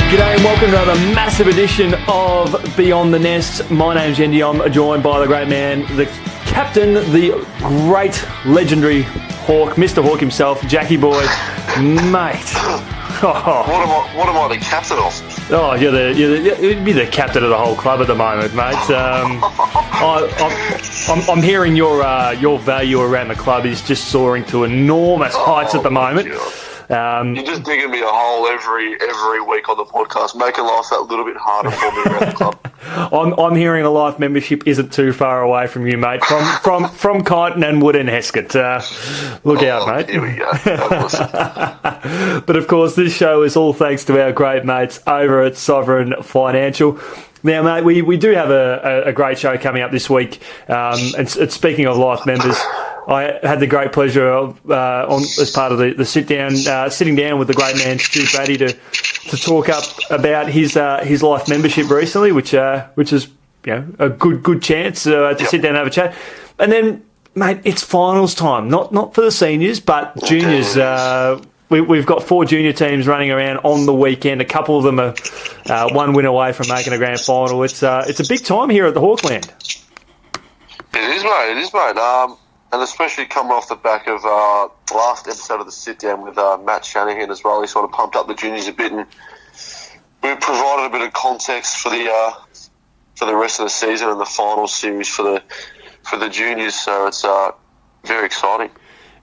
G'day and welcome to another massive edition of Beyond the Nest. My name's Yeendy. I'm joined by the great man, the captain, the great legendary Hawk, Mr. Hawk himself, Jackie Boy. Mate. Oh. What am I the captain of? Oh, you'd be the captain of the whole club at the moment, mate. I'm hearing your value around the club is just soaring to enormous heights at the moment. You're just digging me a hole every week on the podcast, making life that little bit harder for me around the club. I'm hearing a life membership isn't too far away from you, mate. From Kyneton and Wood and Hesket. Look out, mate. Here we go. But of course, this show is all thanks to our great mates over at Sovereign Financial. Now, mate, we do have a great show coming up this week. And speaking of life members, I had the great pleasure of, as part of the sitting down with the great man Stuart Braddy to talk up about his life membership recently, which is a good chance to sit down and have a chat. And then, mate, it's finals time. Not for the seniors, but juniors. We've got 4 junior teams running around on the weekend. A couple of them are one win away from making a grand final. It's a big time here at the Hawkland. It is, mate. And especially coming off the back of last episode of the sit-down with Matt Shanahan as well. He sort of pumped up the juniors a bit, and we provided a bit of context for the rest of the season and the final series for the juniors. So it's very exciting.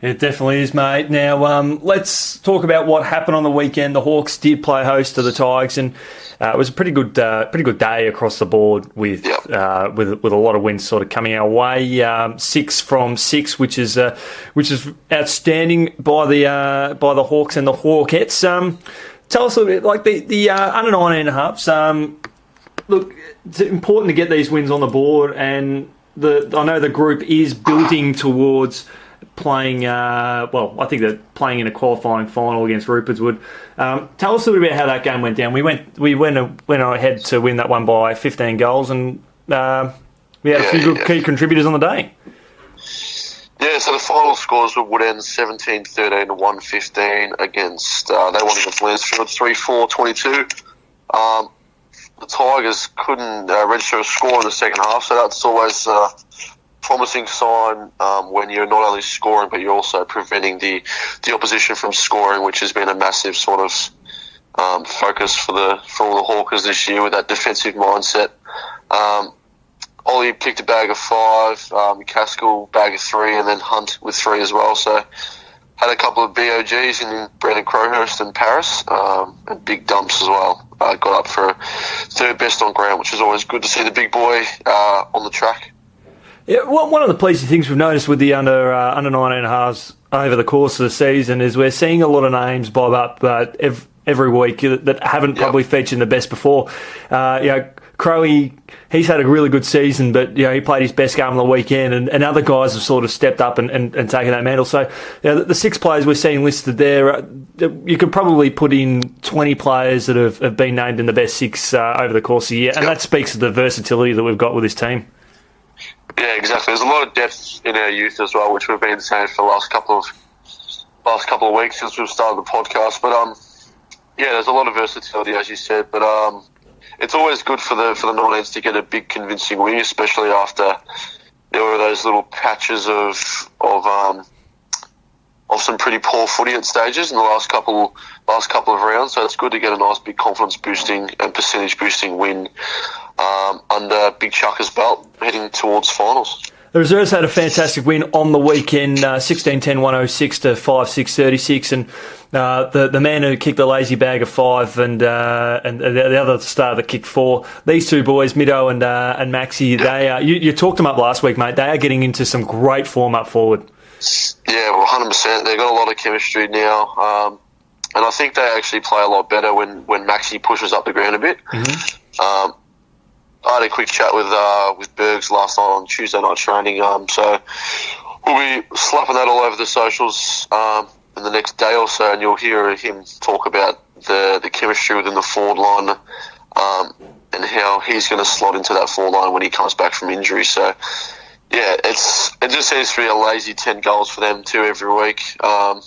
It definitely is, mate. Now, let's talk about what happened on the weekend. The Hawks did play host to the Tigers, and it was a pretty good day across the board with a lot of wins sort of coming our way. 6 from 6, which is outstanding by the Hawks and the Hawkettes. Tell us a little bit, like the under 19.5s. Look, it's important to get these wins on the board, and I know the group is building towards playing, I think they're playing in a qualifying final against Rupertswood. Tell us a little bit how that game went down. We went ahead to win that one by 15 goals, and we had a few good key contributors on the day. Yeah, so the final scores were Woodend 17-13 and 115 against, they won against Lancefield 3-4-22. The Tigers couldn't register a score in the second half, so that's always promising sign when you're not only scoring but you're also preventing the opposition from scoring, which has been a massive sort of focus for all the Hawkers this year with that defensive mindset. Ollie picked a bag of 5, Caskell bag of 3, and then Hunt with 3 as well. So had a couple of BOGs in Brandon Crowhurst and Paris, and big dumps as well. Got up for 3rd best on ground, which is always good to see the big boy on the track. Yeah, one of the pleasing things we've noticed with the under 19.5s over the course of the season is we're seeing a lot of names bob up every week that haven't probably featured in the best before. Crowe, he's had a really good season, but he played his best game on the weekend, and other guys have sort of stepped up and taken that mantle. So the 6 players we're seeing listed there, you could probably put in 20 players that have been named in the best 6 over the course of the year, and that speaks to the versatility that we've got with this team. Yeah, exactly. There's a lot of depth in our youth as well, which we've been saying for the last couple of weeks since we've started the podcast. But there's a lot of versatility, as you said. But it's always good for the 19s to get a big convincing win, especially after there were those little patches of some pretty poor footy at stages in the last couple of rounds. So it's good to get a nice big confidence boosting and percentage boosting win under Big Chucker's belt heading towards finals. The reserves had a fantastic win on the weekend, 16-10-106 to 5-6-36, and the man who kicked the lazy bag of 5 and the other star that kicked 4, these 2 boys, Mido and Maxi, they you talked them up last week, mate. They are getting into some great form up forward. Yeah, well, 100%. They've got a lot of chemistry now, and I think they actually play a lot better when Maxi pushes up the ground a bit. Mm-hmm. I had a quick chat with Bergs last night on Tuesday night training, so we'll be slapping that all over the socials in the next day or so, and you'll hear him talk about the chemistry within the forward line and how he's going to slot into that forward line when he comes back from injury. So, yeah, it just seems to be a lazy 10 goals for them too every week. And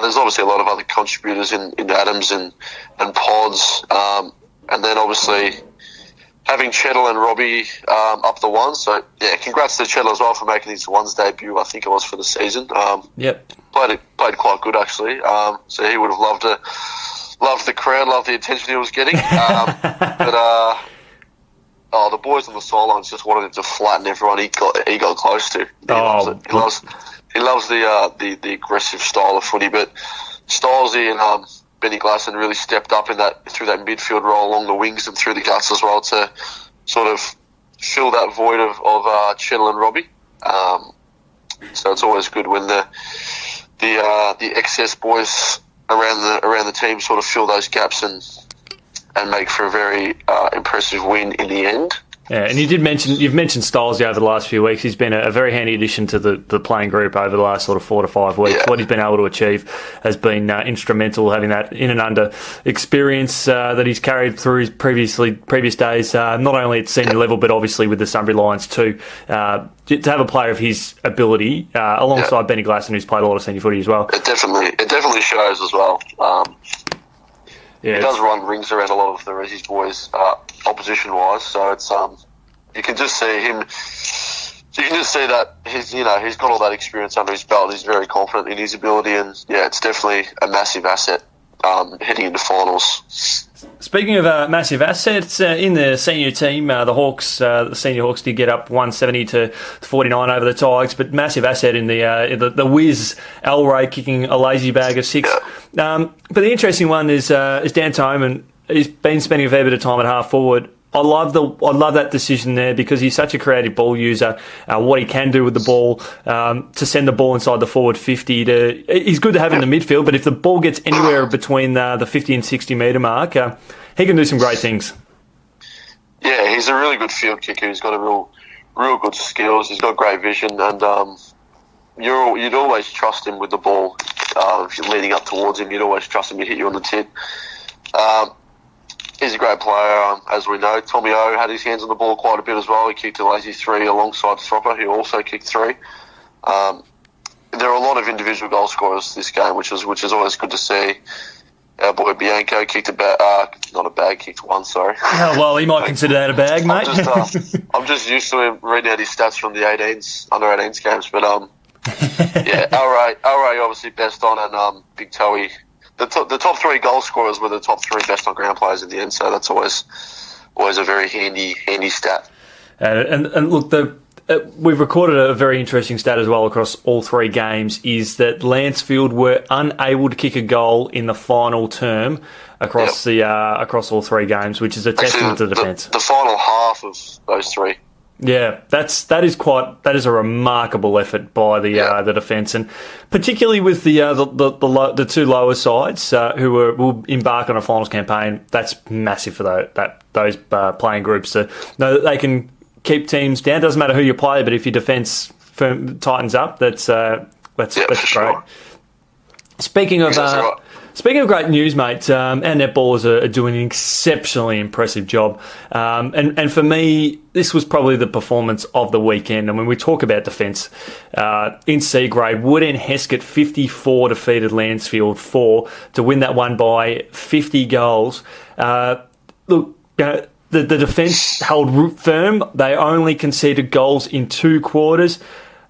there's obviously a lot of other contributors in Adams and Pods, and then obviously having Cheddle and Robbie up the one. So yeah, congrats to Cheddle as well for making his ones debut. I think it was for the season. Played quite good actually. So he would have loved the crowd, loved the attention he was getting. But the boys on the sidelines just wanted him to flatten everyone he got close to. He loves the aggressive style of footy, but Stylesy and Benny Glasson really stepped up through that midfield role along the wings and through the guts as well to sort of fill that void of Cheddle and Robbie. So it's always good when the excess boys around the team sort of fill those gaps and make for a very impressive win in the end. Yeah, and you've mentioned Stylesy over the last few weeks. He's been a very handy addition to the playing group over the last sort of 4 to 5 weeks. Yeah. What he's been able to achieve has been instrumental, having that in and under experience that he's carried through his previous days, not only at senior level, but obviously with the Sunbury Lions too. To have a player of his ability alongside Benny Glasson, who's played a lot of senior footy as well. It definitely shows as well. He does run rings around a lot of the Resi's boys, opposition-wise. So it's you can just see him. You can just see that he's got all that experience under his belt. He's very confident in his ability, and it's definitely a massive asset heading into finals. Speaking of massive assets, in the senior team, the Hawks, the senior Hawks did get up 170 to 49 over the Tigers, but massive asset in the Wiz Elray kicking a lazy bag of 6. But the interesting one is Dan Tome, and he's been spending a fair bit of time at half forward. I love that decision there because he's such a creative ball user. What he can do with the ball to send the ball inside the forward 50. He's good to have in the midfield, but if the ball gets anywhere between the 50 and 60 metre mark, he can do some great things. Yeah, he's a really good field kicker. He's got a real good skills. He's got great vision, and you'd always trust him with the ball. If you're leading up towards him, you'd always trust him to hit you on the tit. He's a great player, as we know. Tommy O had his hands on the ball quite a bit as well. He kicked a lazy 3 alongside Thropper, who also kicked 3. There are a lot of individual goal scorers this game, which is always good to see. Our boy Bianco kicked kicked 1, sorry. Oh, well, he might consider that a bag, mate. I'm just used to him reading out his stats from the under 18s games, but Elray obviously best on, and Big Toey. The top 3 goal scorers were the top 3 best on ground players in the end, so that's always a very handy stat. And look, we've recorded a very interesting stat as well across all 3 games, is that Lancefield were unable to kick a goal in the final term across across all 3 games, which is a testament to the defence. The final half of those 3. Yeah, that is a remarkable effort by the defence, and particularly with the 2 lower sides who will embark on a finals campaign. That's massive for those playing groups to know that they can keep teams down. Doesn't matter who you play, but if your defence tightens up, that's great. Sure. Speaking of great news, mate, our netballers are doing an exceptionally impressive job. And for me, this was probably the performance of the weekend. And when we talk about defence, in C grade, Wood and Hesket 54 defeated Lancefield 4 to win that one by 50 goals. Look, the defence held firm. They only conceded goals in 2 quarters.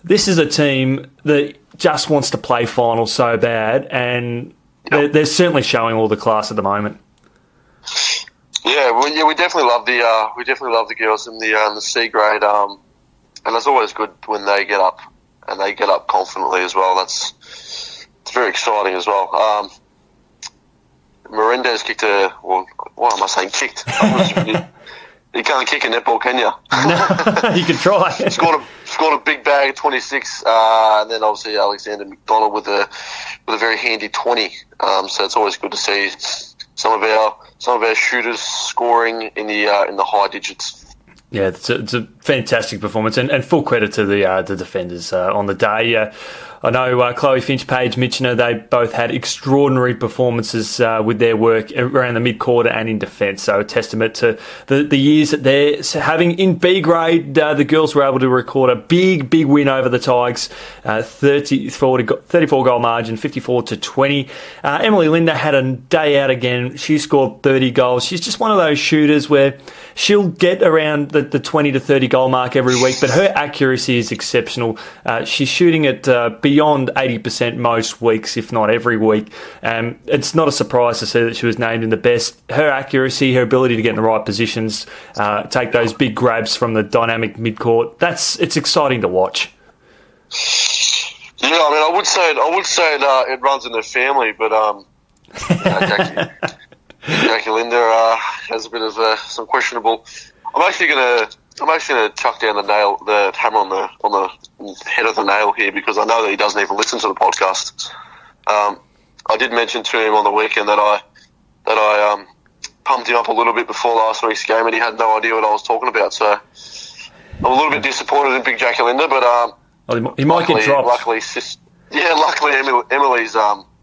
This is a team that just wants to play finals so bad, and they're certainly showing all the class at the moment. Yeah, we definitely love the girls in the C grade, and it's always good when they get up and they get up confidently as well. It's very exciting as well. Melendez kicked what am I saying? Kicked. You can't kick a netball, can you? No, you can try. scored a big bag of 26, and then obviously Alexander McDonald with a very handy 20. So it's always good to see some of our shooters scoring in the high digits. Yeah, it's a fantastic performance, and full credit to the defenders on the day. I know Chloe Finch, Paige Mitchener, they both had extraordinary performances with their work around the mid-quarter and in defence. So a testament to the years that they're having in B grade. The girls were able to record a big win over the Tigers, 34-goal margin, 54-20. Emily Linder had a day out again. She scored 30 goals. She's just one of those shooters where she'll get around the 20 to 30 goal mark every week, but her accuracy is exceptional. She's shooting at beyond 80% most weeks, if not every week. It's not a surprise to see that she was named in the best. Her accuracy, her ability to get in the right positions, take those big grabs from the dynamic midcourt, it's exciting to watch. Yeah, I mean, I would say it runs in the family, but Jackie Linder has a bit of some questionable. I'm actually gonna chuck down the hammer on the head of the nail here, because I know that he doesn't even listen to the podcast. I did mention to him on the weekend that I pumped him up a little bit before last week's game, and he had no idea what I was talking about. So I'm a little bit disappointed in Big Jackie Linder, but he might get dropped. Luckily Emily's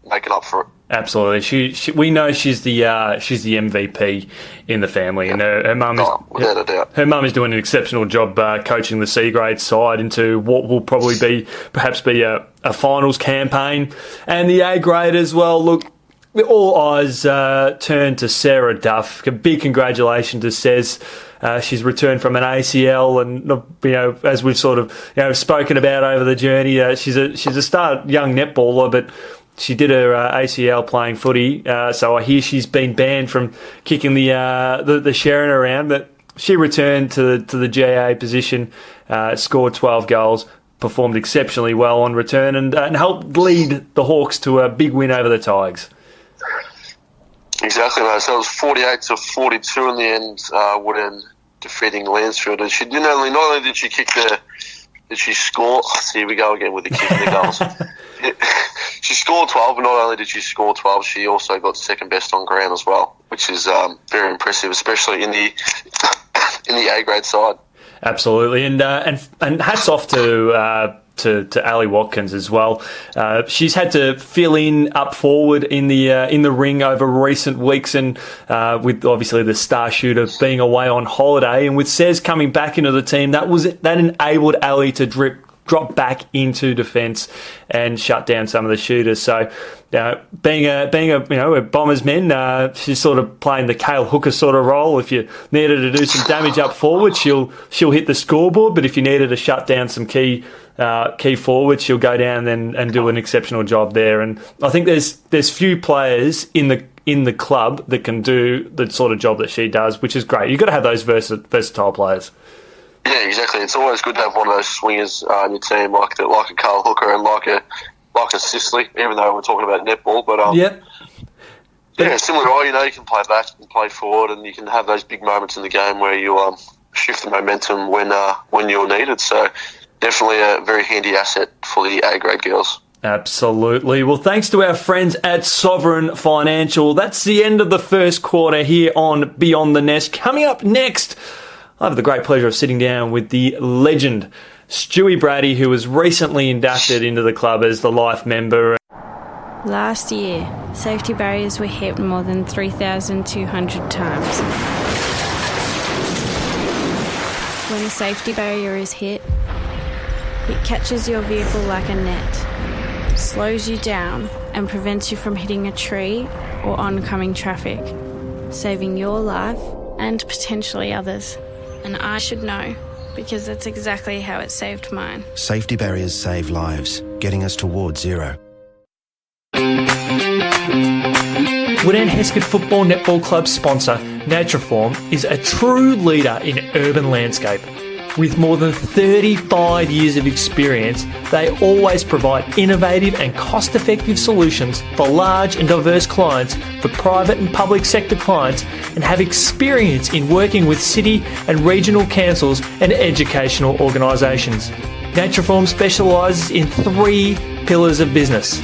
making up for it. Absolutely, we know she's the MVP in the family, and her mum is without a doubt. Her mum is doing an exceptional job coaching the C grade side into what will probably perhaps be a finals campaign, and the A grade as well. Look, all eyes turn to Sarah Duff. A big congratulations to Sez. She's returned from an ACL, and as we've sort of spoken about over the journey, she's a star young netballer, but she did her ACL playing footy, so I hear she's been banned from kicking the Sharon around. But she returned to the GA position, scored 12 goals, performed exceptionally well on return, and helped lead the Hawks to a big win over the Tigers. Exactly, mate. So it was 48-42 in the end, Woodend defeating Lancefield. And not only did she did she score? Here we go again with the kicking the goals. She scored 12, but not only did she score 12, she also got second best on ground as well, which is very impressive, especially in the A grade side. Absolutely, and hats off to Ali Watkins as well. She's had to fill in up forward in the ring over recent weeks, and with obviously the star shooter being away on holiday, and with Sez coming back into the team, that enabled Ali to drop back into defence and shut down some of the shooters. So, being a Bombers men, she's sort of playing the Cale Hooker sort of role. If you needed to do some damage up forward, she'll hit the scoreboard. But if you needed to shut down some key forwards, she'll go down and do an exceptional job there. And I think there's few players in the club that can do the sort of job that she does, which is great. You've got to have those versatile players. Yeah, exactly. It's always good to have one of those swingers in your team, like a Carl Hooker and like a Sisley, even though we're talking about netball. But yep. Yeah, similar to you can play back and play forward, and you can have those big moments in the game where you shift the momentum when you're needed. So definitely a very handy asset for the A grade girls. Absolutely. Well, thanks to our friends at Sovereign Financial. That's the end of the first quarter here on Beyond the Nest. Coming up next, I have the great pleasure of sitting down with the legend, Stewie Braddy, who was recently inducted into the club as the life member. Last year, safety barriers were hit more than 3,200 times. When a safety barrier is hit, it catches your vehicle like a net, slows you down, and prevents you from hitting a tree or oncoming traffic, saving your life and potentially others. And I should know, because that's exactly how it saved mine. Safety barriers save lives, getting us towards zero. Woodend Hesket Football Netball Club sponsor, Naturaform, is a true leader in urban landscape. With more than 35 years of experience, they always provide innovative and cost-effective solutions for large and diverse clients, for private and public sector clients, and have experience in working with city and regional councils and educational organisations. Naturaform specialises in 3 pillars of business: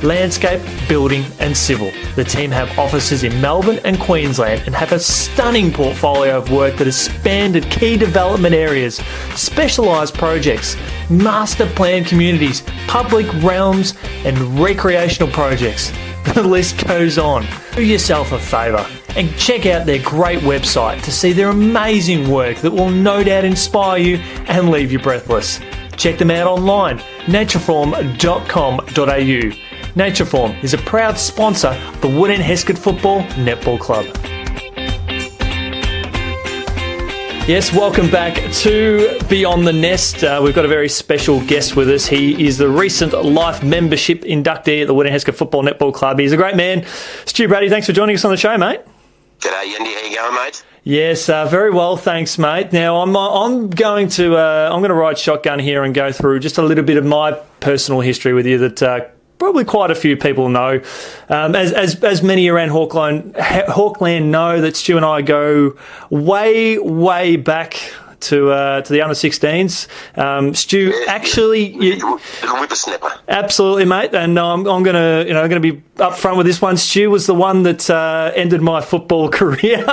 landscape, building and civil. The team have offices in Melbourne and Queensland and have a stunning portfolio of work that has spanned at key development areas, specialised projects, master plan communities, public realms and recreational projects. The list goes on. Do yourself a favour and check out their great website to see their amazing work that will no doubt inspire you and leave you breathless. Check them out online, natureform.com.au. Natureform is a proud sponsor of the Wood End Hesket Football Netball Club. Yes, welcome back to Beyond the Nest. We've got a very special guest with us. He is the recent life membership inductee at the Wood End Hesket Football Netball Club. He's a great man. Stuart, Braddy, thanks for joining us on the show, mate. G'day, Yeendy. How you going, mate? Yes, very well, thanks, mate. Now, I'm going to ride shotgun here and go through just a little bit of my personal history with you that probably quite a few people know. As many around Hawkland know that Stu and I go way back to the under 16s. Stu, actually, whippersnapper. Absolutely, mate. And I'm gonna be upfront with this one. Stu was the one that ended my football career,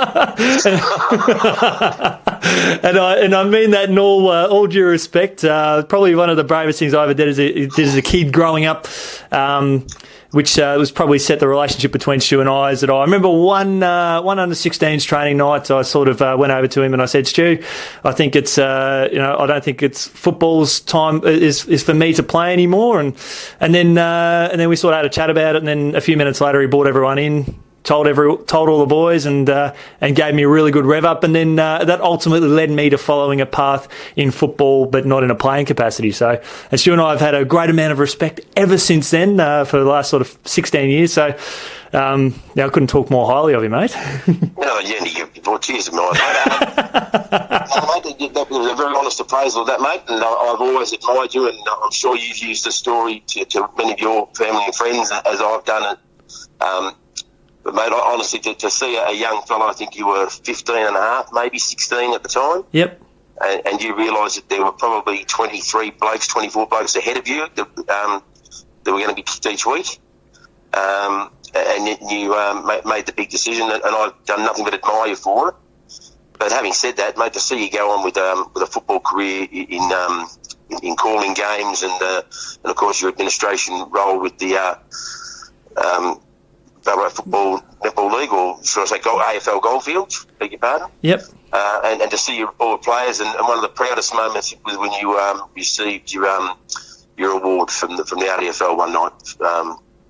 and I mean that in all due respect. Probably one of the bravest things I ever did as a kid growing up. Which was probably set the relationship between Stu and I. I remember one under 16s training night. I sort of went over to him and I said, Stu, I think it's I don't think it's football's time is for me to play anymore. And then we sort of had a chat about it. And then a few minutes later, he brought everyone in. Told all the boys and gave me a really good rev up, and then that ultimately led me to following a path in football, but not in a playing capacity. So, and Stu and I have had a great amount of respect ever since then for the last sort of 16 years. So, now I couldn't talk more highly of you, mate. No, Yeendy, you brought tears to my eyes, mate. That was a very honest appraisal of that, mate. And I've always admired you, and I'm sure you've used the story to many of your family and friends as I've done it. But, mate, honestly, to see a young fella, I think you were 15 and a half, maybe 16 at the time. Yep. And you realised that there were probably 24 blokes ahead of you that were going to be kicked each week. And you made the big decision, and I've done nothing but admire you for it. But having said that, mate, to see you go on with a football career in calling games and of course your administration role with the Football Netball League, or should I say AFL Goldfields, beg your pardon. Yep. And to see all the players, and one of the proudest moments was when you received your award from the RDFL one night.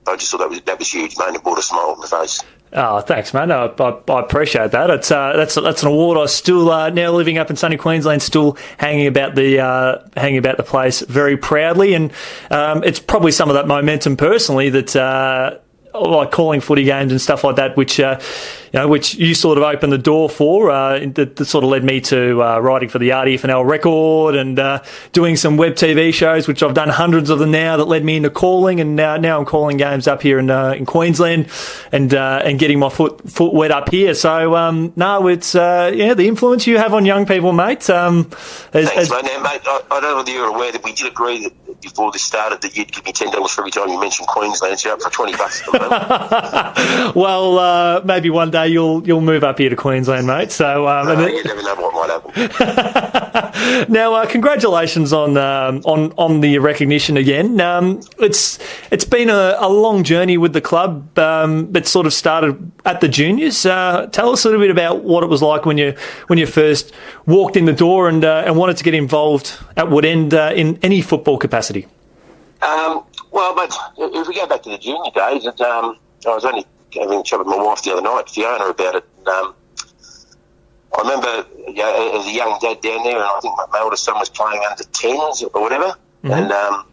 I just thought that was huge, mate, and it brought a smile on the face. Oh, thanks, man. I appreciate that. It's that's an award I still now living up in sunny Queensland, still hanging about the place very proudly, and it's probably some of that momentum personally that. Like calling footy games and stuff like that, which you sort of opened the door for. That sort of led me to writing for the RDFNL Record and doing some web TV shows, which I've done hundreds of them now. That led me into calling, and now I'm calling games up here in Queensland, and getting my foot wet up here. So it's the influence you have on young people, mate. Thanks, mate. Now, mate, I don't know whether you're aware that we did agree that before this started that you'd give me $10 for every time you mentioned Queensland. So you're up for $20. Well, maybe one day you'll move up here to Queensland, mate. So you never know what might happen. Now, congratulations on the recognition again. It's been a long journey with the club, but sort of started at the juniors. Tell us a little bit about what it was like when you first walked in the door and wanted to get involved at Wood End in any football capacity. Well, but if we go back to the junior days, I was only having a chat with my wife the other night, Fiona, about it. I remember as a young dad down there, and I think my oldest son was playing under 10s or whatever, mm-hmm.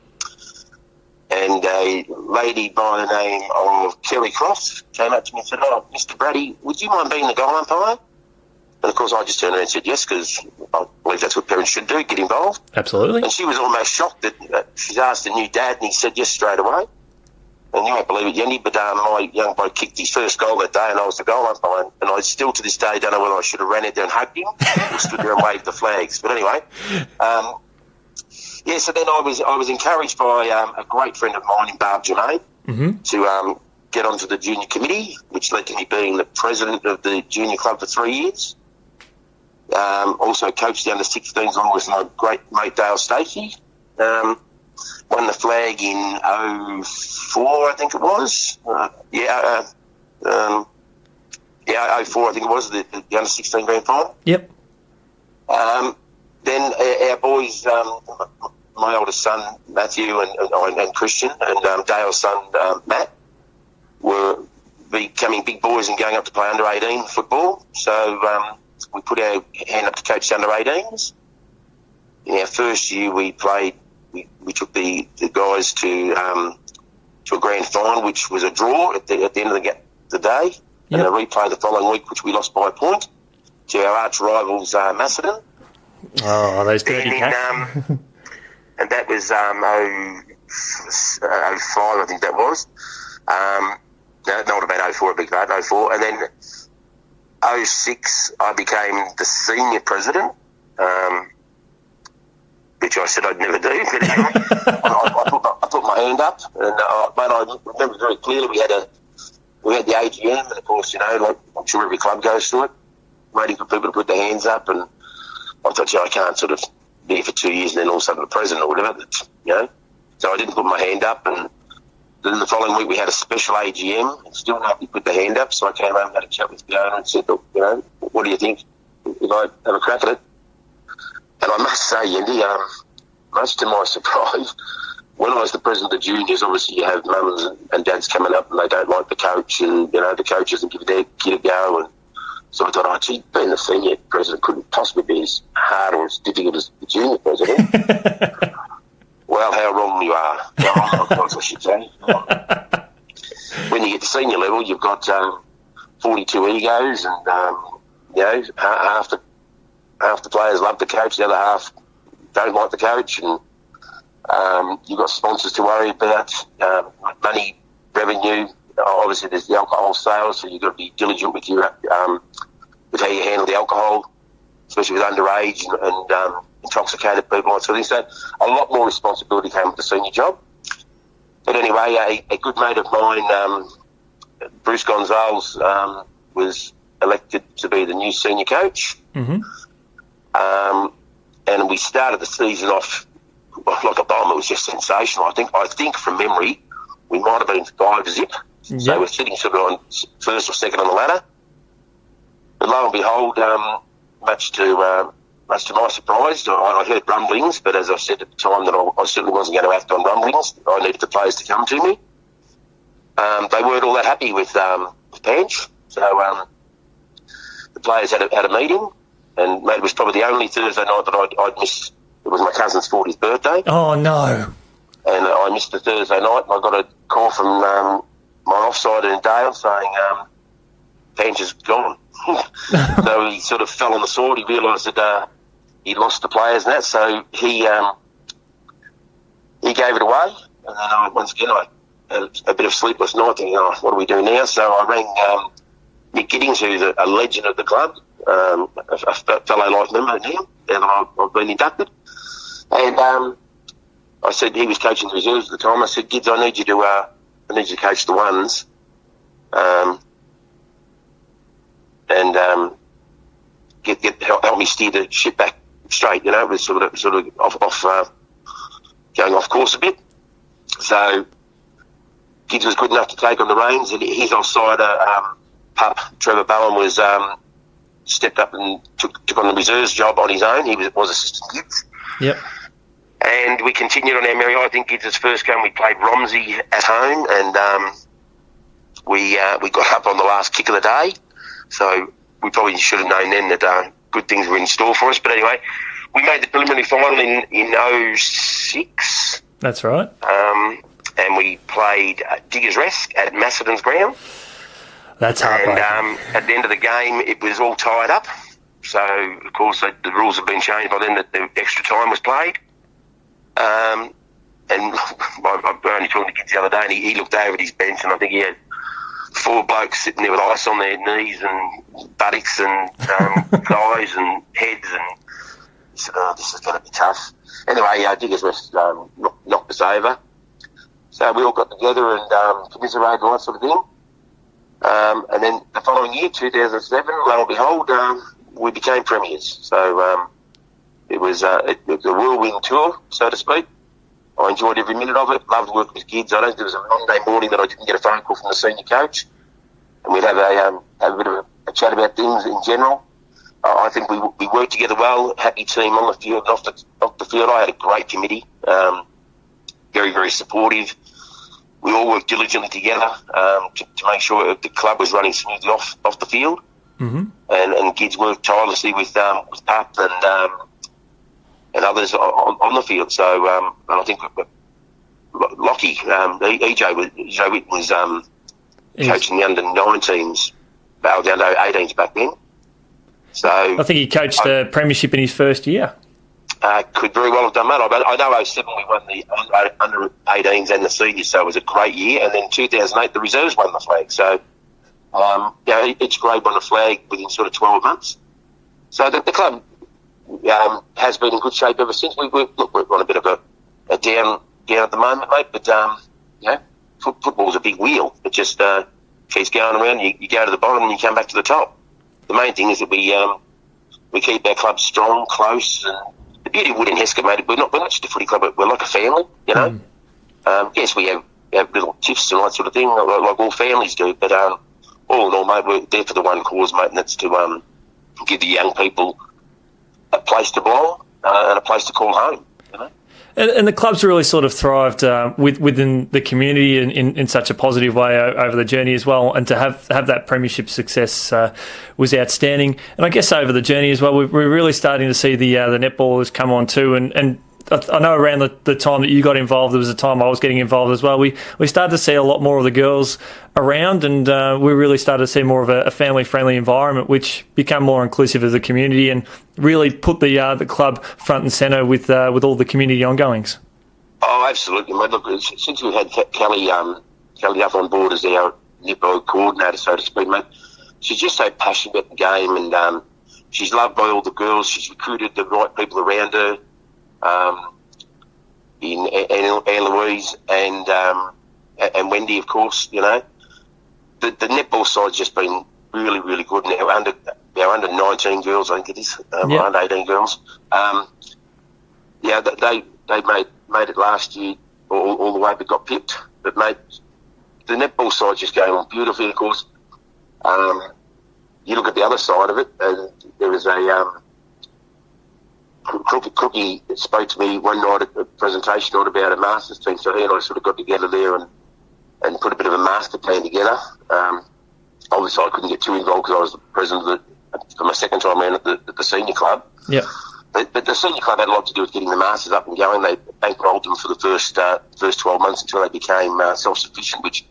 and a lady by the name of Kerry Cross came up to me and said, "Oh, Mr. Braddy, would you mind being the goal umpire?" And, of course, I just turned around and said yes, because I believe that's what parents should do, get involved. Absolutely. And she was almost shocked that she's asked a new dad, and he said yes straight away. And you won't believe it, Yeendy, but my young bloke kicked his first goal that day, and I was the goal umpire. And I still, to this day, don't know whether I should have ran out there and hugged him or stood there and waved the flags. But anyway, so then I was encouraged by a great friend of mine in Barb Junaid, to get onto the junior committee, which led to me being the president of the junior club for 3 years. Also coached the under-16s along with my great mate Dale Stacey. Won the flag in 04, I think it was. 04, I think it was, the under-16 grand final. Yep. Then our boys, my oldest son Matthew and Christian, and Dale's son Matt, were becoming big boys and going up to play under-18 football. So we put our hand up to coach the under-18s. In our first year, we played. We took the guys to a grand final, which was a draw at the end of the day, and a replay the following week, which we lost by a point to our arch rivals, Macedon. Oh, those dirty cats. And that was 05, I think that was. No, it would have been 04, a big part, 04. And then 06, I became the senior president, which I said I'd never do. But anyway, I put my hand up, and but I remember very clearly we had the AGM, and of course, like I'm sure every club goes through it, waiting for people to put their hands up, and I thought, I can't sort of be here for 2 years and then all of a sudden the president or whatever, So I didn't put my hand up, and then the following week we had a special AGM, and still nobody put their hand up, so I came home and had a chat with the owner and said, look, what do you think if I have a crack at it? And I must say, Yeendy, much to my surprise, when I was the president of the juniors, obviously you have mums and dads coming up and they don't like the coach, and, the coach doesn't give their kid a go, and so I thought, being the senior president couldn't possibly be as hard or as difficult as the junior president. Well, how wrong you are. How wrong I should say. When you get to senior level, you've got 42 egos, and half the players love the coach, the other half don't like the coach, and you've got sponsors to worry about, money, revenue. Obviously, there's the alcohol sales, so you've got to be diligent with your with how you handle the alcohol, especially with underage and intoxicated people and sort of things. So a lot more responsibility came with the senior job. But anyway, a good mate of mine, Bruce Gonzalez, was elected to be the new senior coach. Mm-hmm. And we started the season off like a bomb. It was just sensational. I think from memory, we might have been 5-0. Yep. So we're sitting sort of on first or second on the ladder. But lo and behold, much to my surprise, I heard rumblings, but as I said at the time that I certainly wasn't going to act on rumblings. I needed the players to come to me. They weren't all that happy with Panch. So the players had a meeting, and mate, it was probably the only Thursday night that I'd missed. It was my cousin's 40th birthday. Oh, no. And I missed the Thursday night, and I got a call from my offside in Dale saying Panch is gone. So he sort of fell on the sword. He realised that he lost the players and that, so he gave it away. And then once again I had a bit of sleepless night thinking, what do we do now? So I rang Nick Giddings, who's a legend of the club, a fellow life member now that I've been inducted. And I said, he was coaching the reserves at the time, I said, Gids, I need you to coach the ones. And help me steer the ship back straight. It was sort of off going off course a bit. So Gids was good enough to take on the reins, and his offsider, pup Trevor Bowen, was stepped up and took on the reserves job on his own. He was assistant Gids. Yep. And we continued on our merry. I think Gids' first game we played Romsey at home, and we got up on the last kick of the day. So we probably should have known then that good things were in store for us. But anyway, we made the preliminary final in 06. That's right. And we played Diggers Rest at Macedon's ground. That's heartbreaking. And at the end of the game, it was all tied up. So, of course, the rules have been changed by then that the extra time was played. And I only talked to Gids the other day, and he looked over at his bench, and I think he had 4 blokes sitting there with ice on their knees and buttocks and thighs and heads, and he said, this is going to be tough. Anyway, Diggers Rest knocked us over. So we all got together and commiserated and all that sort of thing. And then the following year, 2007, lo and behold, we became premiers. So it was a whirlwind tour, so to speak. I enjoyed every minute of it, loved working with kids. I don't think there was a Monday morning that I didn't get a phone call from the senior coach. And we'd have a bit of a chat about things in general. I think we worked together well, happy team on the field and off the field. I had a great committee, very, very supportive. We all worked diligently together to make sure the club was running smoothly off the field. Mm-hmm. And kids worked tirelessly with Pap and others on the field. So and I think Lockie, EJ was coaching the under-19s, down to 18s back then. So I think he coached the premiership in his first year. Could very well have done that. I know 07 we won the under-18s and the seniors, so it was a great year. And then 2008 the reserves won the flag. So each grade won the flag within sort of 12 months. So the club has been in good shape ever since. We're on a bit of a down at the moment, mate. But football's a big wheel. It just keeps going around. You go to the bottom and you come back to the top. The main thing is that we keep our club strong, close, and the beauty of Wood and Hesket, mate, we're not just a footy club, we're like a family, you know. Yes, we have little tiffs and that sort of thing, like all families do, but all in all, mate, we're there for the one cause, mate, and that's to give the young people a place to belong and a place to call home, you know. And the club's really sort of thrived within the community in such a positive way over the journey as well. And to have that premiership success was outstanding. And I guess over the journey as well, we're really starting to see the netballers come on too. And I know around the time that you got involved, there was a time I was getting involved as well. We started to see a lot more of the girls around, and we really started to see more of a family-friendly environment, which became more inclusive of the community and really put the club front and centre with all the community ongoings. Oh, absolutely, mate. Look, since we've had Kelly up on board as our netball coordinator, so to speak, mate, she's just so passionate about the game, and she's loved by all the girls. She's recruited the right people around her. In Louise and Wendy, of course, you know. The netball side's just been really, really good. Now under 19 girls, I think it is, under 18 girls. They made it last year all the way, but got pipped. But mate, the netball side's just going on beautifully. Of course, you look at the other side of it, and there was a Crookie spoke to me one night at a presentation night about a Masters team, so he and I sort of got together there and put a bit of a master plan together. Obviously, I couldn't get too involved because I was the president for my second time around at the senior club. Yeah. But the senior club had a lot to do with getting the Masters up and going. They bankrolled them for the first 12 months until they became self-sufficient, which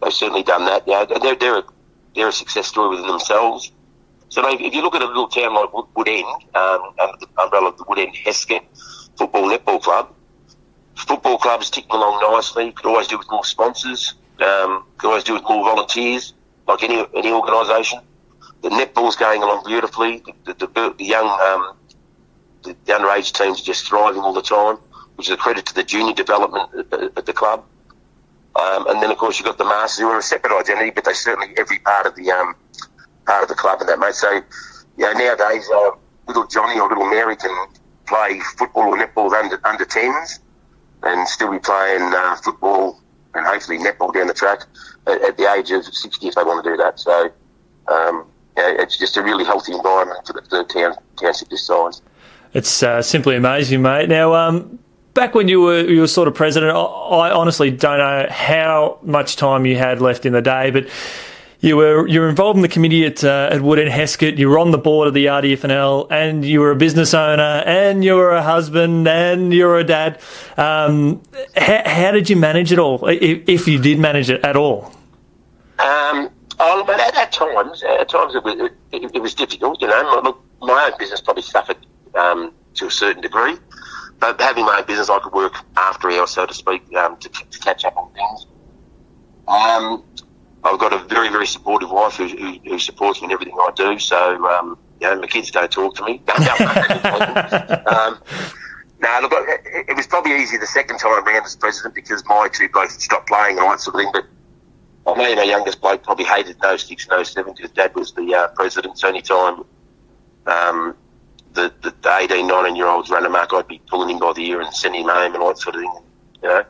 they've certainly done that. Yeah, they're a success story within themselves. So if you look at a little town like Wood End, under the umbrella of the Wood End Hesket Football Netball Club, football club's ticking along nicely. Could always do with more sponsors. Could always do with more volunteers, like any organisation. The netball's going along beautifully. The young, the underage teams are just thriving all the time, which is a credit to the junior development at the club. And then of course you've got the Masters, who are a separate identity, but they're certainly every part of the club and that, mate. So, nowadays, little Johnny or little Mary can play football or netball under 10s and still be playing football and hopefully netball down the track at the age of 60 if they want to do that. So, it's just a really healthy environment for the township this size. It's simply amazing, mate. Now, back when you were sort of president, I honestly don't know how much time you had left in the day, but you were involved in the committee at Wood and Hesket. You were on the board of the RDFNL, and you were a business owner, and you were a husband, and you were a dad. How did you manage it all, if you did manage it at all? At times it was difficult. You know, look, my own business probably suffered to a certain degree, but having my own business, I could work after hours, so to speak, to catch up on things. I've got a very, very supportive wife who supports me in everything I do. So, my kids don't talk to me. No, look, it was probably easier the second time around as president because my two blokes had stopped playing and all that sort of thing. But I know my youngest bloke probably hated no 06 and 07 because Dad was the president. So any time the 18, 19-year-olds ran amok, I'd be pulling him by the ear and sending him home and all that sort of thing. You know.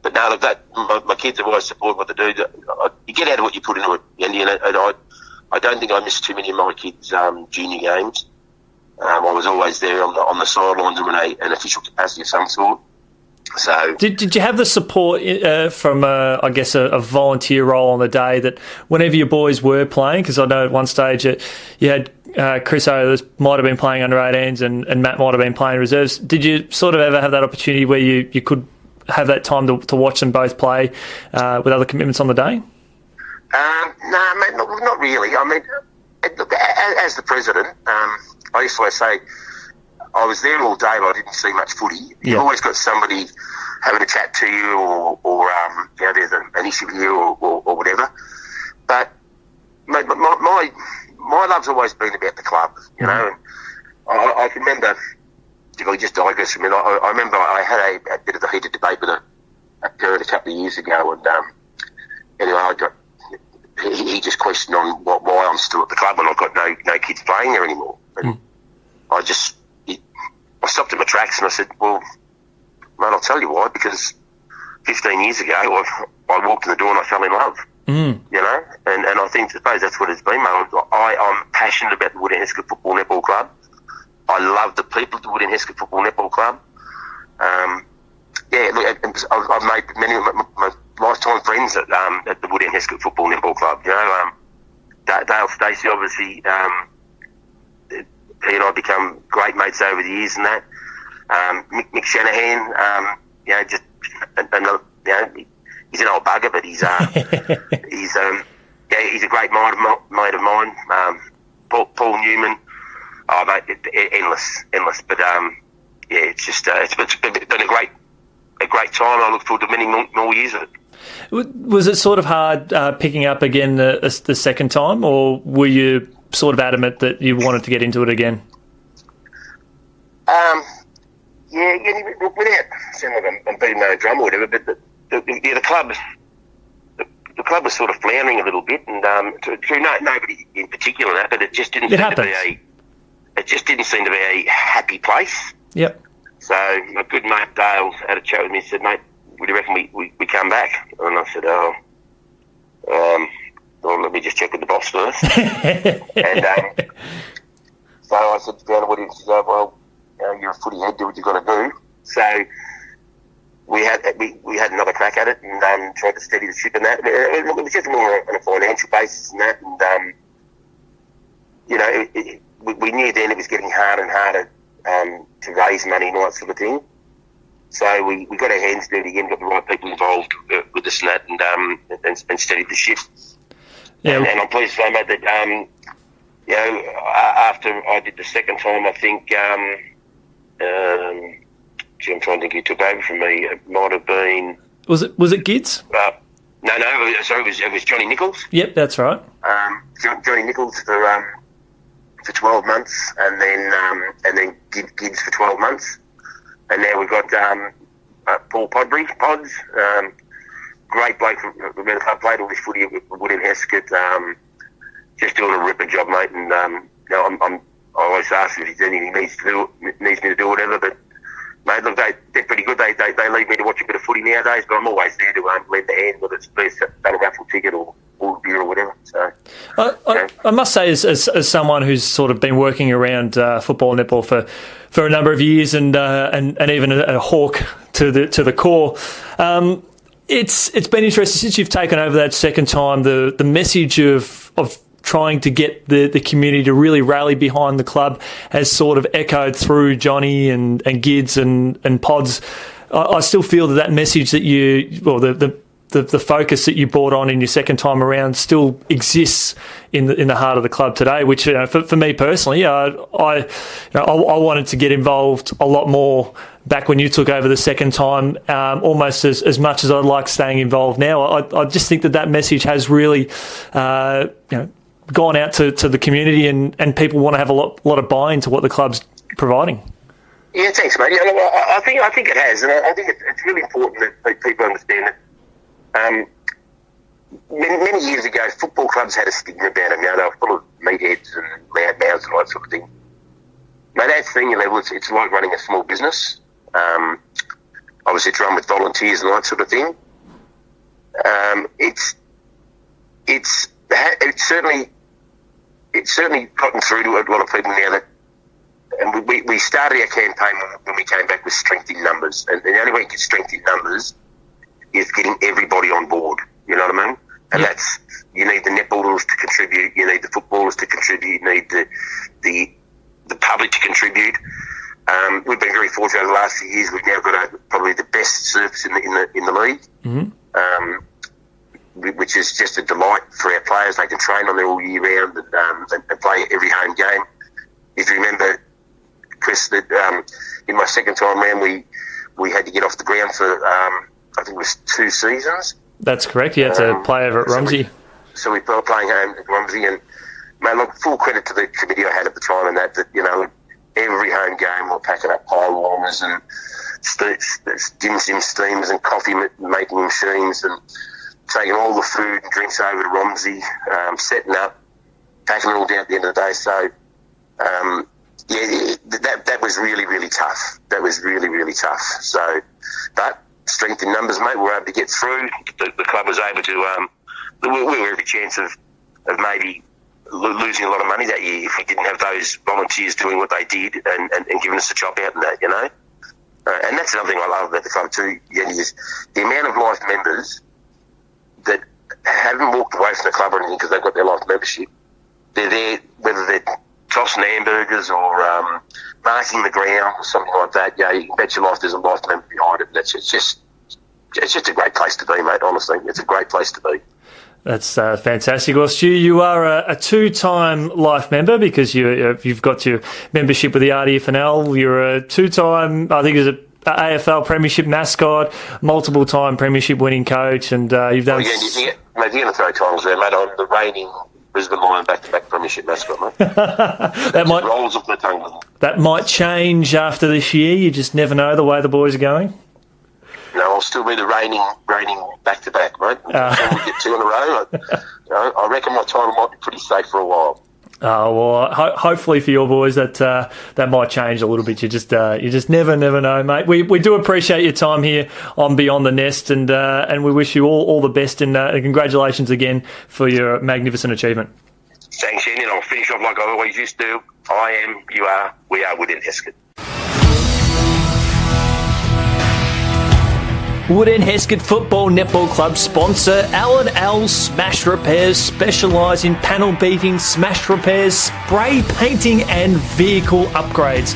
But no, look, my kids have always supported what they do. You get out of what you put into it, and I don't think I missed too many of my kids' junior games. I was always there on the sidelines or in an official capacity of some sort. So, did you have the support from, I guess, a volunteer role on the day that whenever your boys were playing? Because I know at one stage you had Chris O that might have been playing under 18s and Matt might have been playing reserves. Did you sort of ever have that opportunity where you could have that time to watch them both play with other commitments on the day? No, mate, not really. I mean, look, as the president, I used to always say I was there all day, but I didn't see much footy. You've always got somebody having a chat to you, or there's an issue with you, or whatever. But mate, my love's always been about the club, you know. And I can remember. If I just digress from it, I remember I had a bit of a heated debate with a parent a couple of years ago, and anyway, he just questioned on why I'm still at the club when I've got no kids playing there anymore. And I stopped at my tracks and I said, well, mate, I'll tell you why, because 15 years ago I walked in the door and I fell in love, you know, and I suppose that's what it's been, mate. I'm passionate about the Wood and Hesket Football Netball Club. I love the people at the Wood and Hesket Football Netball Club. Look, I've made many of my lifetime friends at the Wood and Hesket Football Netball Club. You know, Dale Stacey, obviously, he and I become great mates over the years, and that. Mick Shanahan, he's an old bugger, but he's he's a great mate of mine. Paul Newman. Oh, mate, endless. But it's just it's been a great time. I look forward to many more years of it. Was it sort of hard picking up again the second time, or were you sort of adamant that you wanted to get into it again? Without sounding like I'm beating my own drum or whatever, but the club was sort of floundering a little bit, and nobody in particular that, but it just didn't seem to be a happy place. Yep. So my good mate Dale had a chat with me and said, mate, would you reckon we come back? And I said, well, let me just check with the boss first. And so I said to Dan, what do you say? Well, you're a footy head, do what you got to do. So we had another crack at it and tried to steady the ship and that. It was just more on a financial basis and that. And we knew then it was getting harder and harder to raise money and all that sort of thing. So we got our hands dirty again, got the right people involved with us and that, and steadied the ship. Yeah. And I'm pleased to say, mate, that after I did the second time, I think I'm trying to think who took over from me. It might have been. Was it Gids? No. Sorry, it was Johnny Nichols. Yep, that's right. Johnny Nichols for 12 months, and then Gids for 12 months, and now we've got Paul Podbury, Pods, great bloke from the club, played all this footy at Wood and Hesket, just doing a ripper job, mate. And I always ask if there's anything he needs me to do, whatever. But mate, look, they're pretty good. They leave me to watch a bit of footy nowadays, but I'm always there to lend a hand, whether it's done a raffle ticket or beer or whatever. So I must say, as someone who's sort of been working around football and netball for a number of years, and even a hawk to the core, it's been interesting since you've taken over that second time. The message of trying to get the community to really rally behind the club has sort of echoed through Johnny and Gids and Pods. I still feel that message that the focus that you brought on in your second time around still exists in the heart of the club today, which for me personally, I wanted to get involved a lot more back when you took over the second time, almost as much as I'd like staying involved now. I just think that message has really gone out to the community, and people want to have a lot of buy-in to what the club's providing. Yeah, thanks, mate. Yeah, I think it has, and I think it's really important that people understand that. Many years ago, football clubs had a stigma about them. They were full of meatheads and loud mouths and all that sort of thing. Mate, at senior level, it's like running a small business. Obviously, it's run with volunteers and all that sort of thing. It's certainly gotten through to a lot of people now that. And we started our campaign when we came back with strength in numbers. And the only way you get strength in numbers is getting everybody on board. You know what I mean? And that's, you need the netballers to contribute, you need the footballers to contribute, you need the public to contribute. We've been very fortunate over the last few years. We've now got probably the best service in the league, which is just a delight for our players. They can train on there all year round and play every home game. If you remember, Chris, that in my second time round, we had to get off the ground for I think it was 2 seasons. That's correct. You had to play over at Romsey. So we were playing home at Romsey, and mate, look, full credit to the committee I had at the time, and that you know, every home game we're packing up pile warmers and dim sim steamers and coffee making machines, and taking all the food and drinks over to Romsey, setting up, packing it all down at the end of the day. So. That was really, really tough. That was really, really tough. So, but strength in numbers, mate, we were able to get through. The club was able to, we were every chance of maybe losing a lot of money that year if we didn't have those volunteers doing what they did and giving us a job out in that, you know. And that's another thing I love about the club too, Yeendy, is the amount of life members that haven't walked away from the club or anything because they've got their life membership. They're there, whether they're tossing hamburgers or marking the ground or something like that. Yeah, you can bet your life there's a life member behind it. It's just a great place to be, mate, honestly. It's a great place to be. That's fantastic. Well, Stu, you are a 2-time life member because you've got your membership with the RDFNL. You're a 2-time, I think it's an AFL Premiership mascot, multiple-time Premiership winning coach, and you've done... Mate, you're going to throw titles there, mate. I'm the reigning Brisbane Lion back-to-back Premiership mascot, mate. That might rolls off my tongue. That might change after this year. You just never know the way the boys are going. No, I'll still be the reigning back-to-back, mate. Until we get 2 in a row, I reckon my title might be pretty safe for a while. Well, hopefully for your boys that might change a little bit. You just never know, mate. We do appreciate your time here on Beyond the Nest, and we wish you all the best, and congratulations again for your magnificent achievement. Thanks, Ian, and I'll finish off like I always used to. I am, you are, we are Wood End Hesket. Wood End Hesket Football Netball Club sponsor Alan L Smash Repairs specialise in panel beating, smash repairs, spray painting and vehicle upgrades.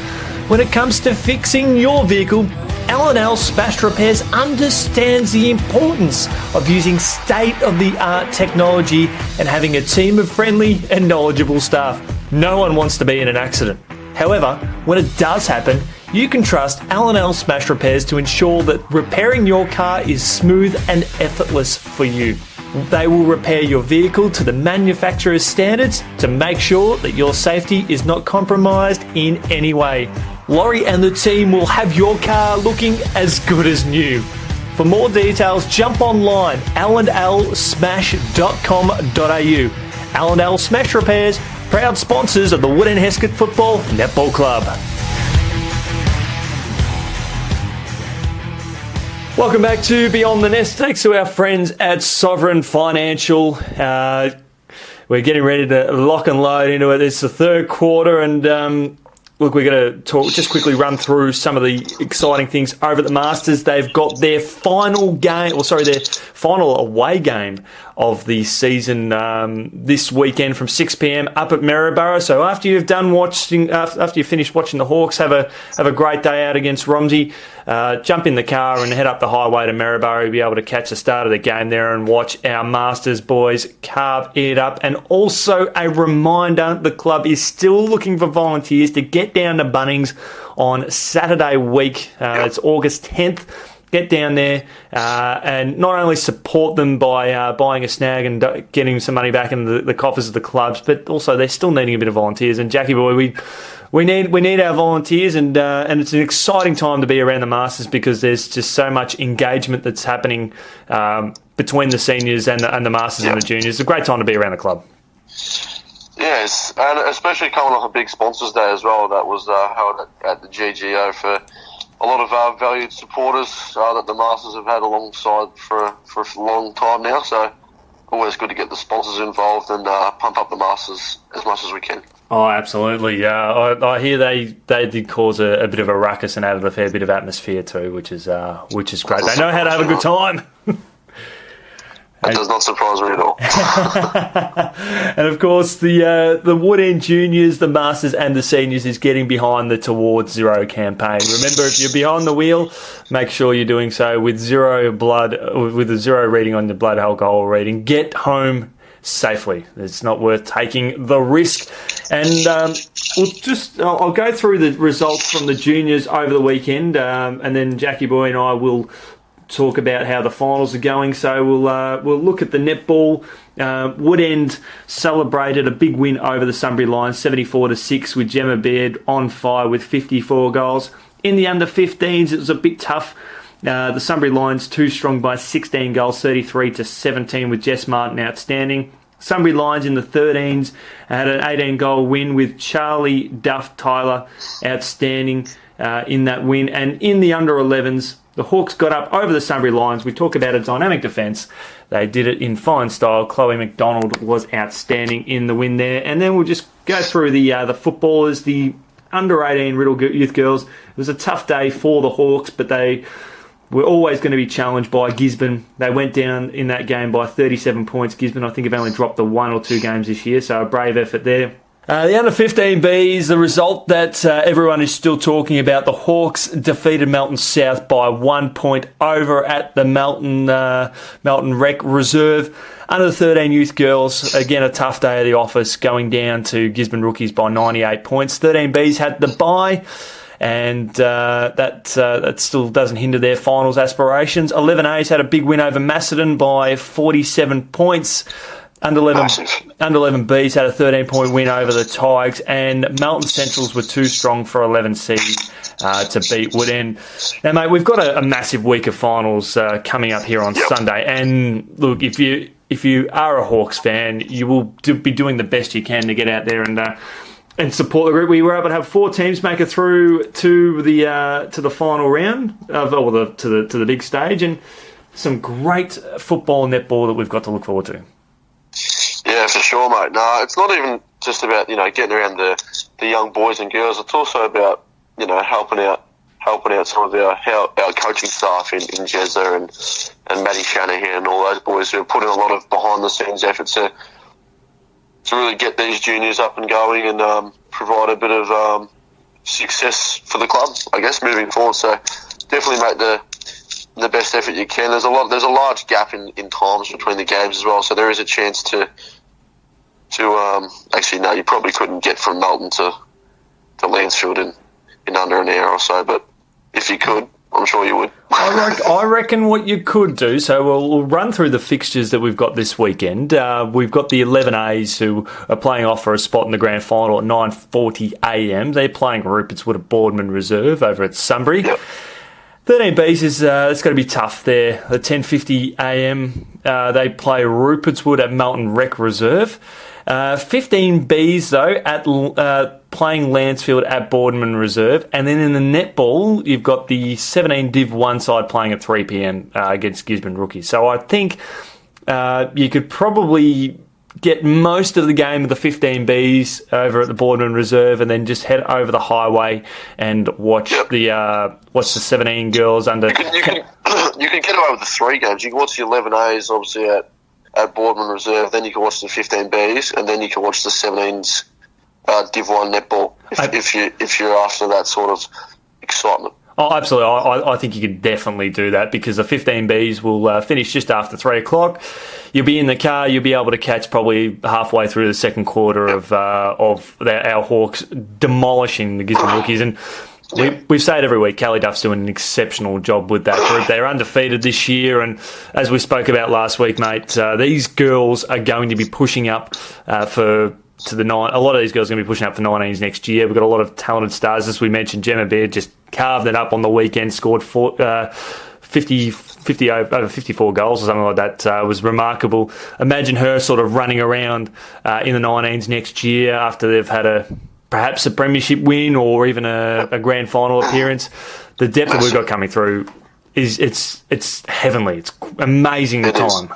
When it comes to fixing your vehicle, Alan L Smash Repairs understands the importance of using state-of-the-art technology and having a team of friendly and knowledgeable staff. No one wants to be in an accident. However, when it does happen, you can trust Alan L Smash Repairs to ensure that repairing your car is smooth and effortless for you. They will repair your vehicle to the manufacturer's standards to make sure that your safety is not compromised in any way. Laurie and the team will have your car looking as good as new. For more details, jump online, alanlsmash.com.au. Alan L Smash Repairs, proud sponsors of the Wood End Hesket Football Netball Club. Welcome back to Beyond the Nest. Thanks to our friends at Sovereign Financial. We're getting ready to lock and load into it. It's the third quarter, and look, we're going to just quickly run through some of the exciting things over at the Masters. They've got their final away game of the season this weekend from 6 p.m. up at Maryborough. So after you've finished watching the Hawks, have a great day out against Romsey. Jump in the car and head up the highway to Maryborough. You'll be able to catch the start of the game there and watch our Masters boys carve it up. And also a reminder, the club is still looking for volunteers to get down to Bunnings on Saturday week. It's August 10th. get down there and not only support them by buying a snag and getting some money back in the coffers of the clubs, but also they're still needing a bit of volunteers. And Jackie boy, we need our volunteers, and it's an exciting time to be around the Masters because there's just so much engagement that's happening between the seniors and the Masters and the juniors. It's a great time to be around the club. Yes, and especially coming off a big sponsors day as well. That was held at the GGO for a lot of valued supporters that the Masters have had alongside for a long time now. So always good to get the sponsors involved and pump up the Masters as much as we can. Oh, absolutely. I hear they did cause a bit of a ruckus and added a fair bit of atmosphere too, which is great. They know how to have a good time. That does not surprise me at all. And of course, the Wood End Juniors, the Masters and the Seniors is getting behind the Towards Zero campaign. Remember, if you're behind the wheel, make sure you're doing so with zero a zero reading on your blood alcohol reading. Get home safely. It's not worth taking the risk. And I'll go through the results from the juniors over the weekend, and then Jackie boy and I will talk about how the finals are going. So we'll look at the netball. Wood End celebrated a big win over the Sunbury Lions, 74-6, with Gemma Baird on fire with 54 goals. In the under 15s, it was a bit tough. The Sunbury Lions too strong by 16 goals, 33-17, with Jess Martin outstanding. Sunbury Lions in the 13s had an 18-goal win with Charlie Duff Tyler outstanding in that win. And in the under 11s, the Hawks got up over the Sunbury Lions. We talk about a dynamic defence. They did it in fine style. Chloe McDonald was outstanding in the win there. And then we'll just go through the footballers, the under-18 Riddle Youth Girls. It was a tough day for the Hawks, but they were always going to be challenged by Gisborne. They went down in that game by 37 points. Gisborne, I think, have only dropped the 1 or 2 games this year, so a brave effort there. The under-15Bs, the result that everyone is still talking about, the Hawks defeated Melton South by 1 point over at the Melton Rec Reserve. Under the 13 youth girls, again a tough day at the office, going down to Gisborne Rookies by 98 points. 13Bs had the bye, and that still doesn't hinder their finals aspirations. 11As had a big win over Macedon by 47 points. Under 11Bs had a 13-point win over the Tigers, and Melton Centrals were too strong for 11Cs to beat Wood End. Now, mate, we've got a massive week of finals coming up here on Sunday, and look, if you are a Hawks fan, you will be doing the best you can to get out there and support the group. We were able to have 4 teams make it through to the final round to the big stage, and some great football and netball that we've got to look forward to. Yeah, for sure, mate. No, it's not even just about getting around the young boys and girls. It's also about helping out some of our coaching staff in Jezza and Maddie Shanahan and all those boys who are putting a lot of behind the scenes effort to really get these juniors up and going and provide a bit of success for the club, I guess, moving forward. So definitely make the best effort you can. There's a large gap in times between the games as well, so there is a chance to actually no, you probably couldn't get from Melton to Lancefield in under an hour or so, but if you could, I'm sure you would. I reckon what you could do, so we'll run through the fixtures that we've got this weekend. We've got the 11As who are playing off for a spot in the grand final at 9:40am. They're playing Rupert's Wood at Boardman Reserve over at Sunbury. Yep. 13Bs it's going to be tough there. At 10:50am, they play Rupert's Wood at Melton Rec Reserve. 15Bs though at playing Lancefield at Boardman Reserve, and then in the netball you've got the 17 Div 1 side playing at 3pm against Gisborne Rookies. So I think you could probably get most of the game of the 15Bs over at the Boardman Reserve, and then just head over the highway and watch the 17 girls under. You can get away with the 3 games. You can watch the 11As obviously at Boardman Reserve, then you can watch the 15Bs, and then you can watch the 17s Div 1 netball if you're after that sort of excitement. Oh, absolutely. I think you can definitely do that, because the 15Bs will finish just after 3 o'clock. You'll be in the car. You'll be able to catch probably halfway through the second quarter of our Hawks demolishing the Gisborne Rookies. And We've said every week, Callie Duff's doing an exceptional job with that group. They're undefeated this year, and as we spoke about last week, mate, these girls are going to be pushing up a lot of these girls are going to be pushing up for 19s next year. We've got a lot of talented stars. As we mentioned, Gemma Beard just carved it up on the weekend, scored 54 goals or something like that. Was remarkable. Imagine her sort of running around in the 19s next year after they've had perhaps a premiership win or even a grand final appearance. The depth that we've got coming through it's heavenly. It's amazing time.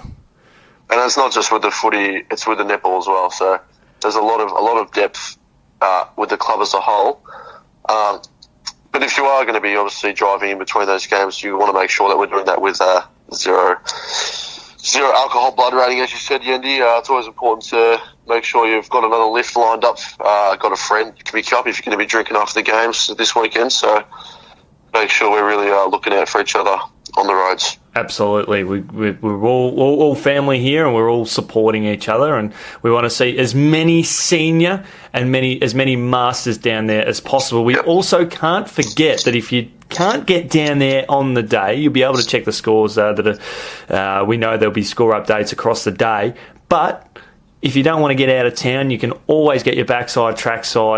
And it's not just with the footy; it's with the netball as well. So there's a lot of depth with the club as a whole. But if you are going to be obviously driving in between those games, you want to make sure that we're doing that with zero alcohol blood rating, as you said, Yeendy. It's always important to make sure you've got another lift lined up. Got a friend you can pick up if you're going to be drinking after the games this weekend. So make sure we're really looking out for each other on the roads. Absolutely. We're all family here, and we're all supporting each other, and we want to see as many senior and as many masters down there as possible. We also can't forget that if you can't get down there on the day, you'll be able to check the scores we know there'll be score updates across the day, but if you don't want to get out of town, you can always get your trackside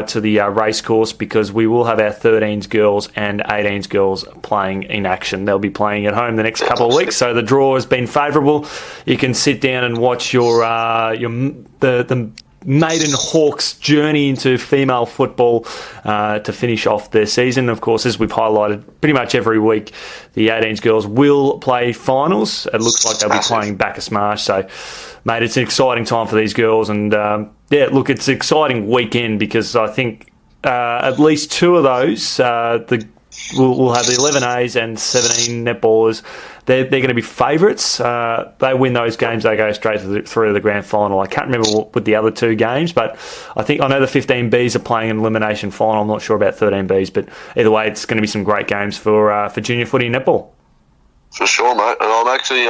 to the race course, because we will have our 13s girls and 18s girls playing in action. They'll be playing at home the next couple of weeks, so the draw has been favourable. You can sit down and watch the maiden Hawks' journey into female football to finish off their season. Of course, as we've highlighted pretty much every week, the 18s girls will play finals. It looks like they'll be playing Bacchus Marsh. So, mate, it's an exciting time for these girls. And, it's an exciting weekend, because I think at least two of those, we'll have the 11As and 17 netballers. They're going to be favourites. They win those games, they go straight through to the grand final. I can't remember what the other two games, but I know the 15Bs are playing an elimination final. I'm not sure about 13Bs, but either way, it's going to be some great games for junior footy and netball. For sure, mate. And I'm actually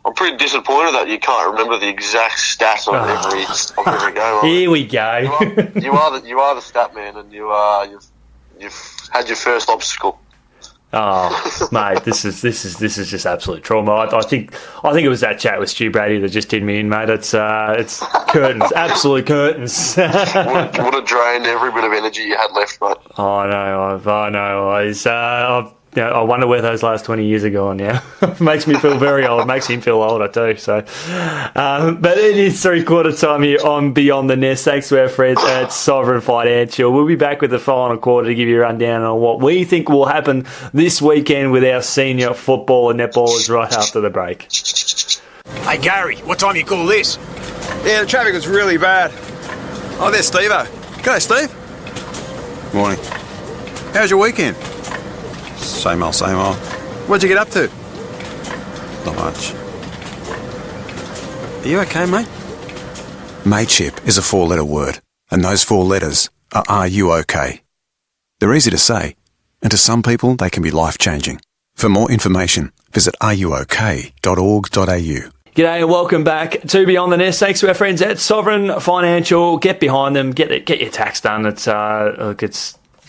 I'm pretty disappointed that you can't remember the exact stats of every game. Here we go. You are the stat man, and you've had your first obstacle. Oh, mate, this is just absolute trauma. I think it was that chat with Stu Braddy that just did me in, mate. It's curtains, absolute curtains. would have drained every bit of energy you had left, mate. I know. I wonder where those last 20 years are gone now. It makes me feel very old. It makes him feel older too. So, but it is 3/4 time here on Beyond the Nest. Thanks to our friends at Sovereign Financial. We'll be back with the final quarter to give you a rundown on what we think will happen this weekend with our senior football and netballers right after the break. Hey Gary, what time you call this? Yeah, the traffic was really bad. Oh, there's Steve-o. G'day, Steve. Morning. How's your weekend? Same old, same old. What'd you get up to? Not much. Are you okay, mate? Mateship is a 4-letter word, and those 4 letters are you okay? They're easy to say, and to some people they can be life-changing. For more information, visit ruok.org.au. G'day and welcome back to Beyond the Nest. Thanks to our friends at Sovereign Financial. Get behind them, get your tax done. It's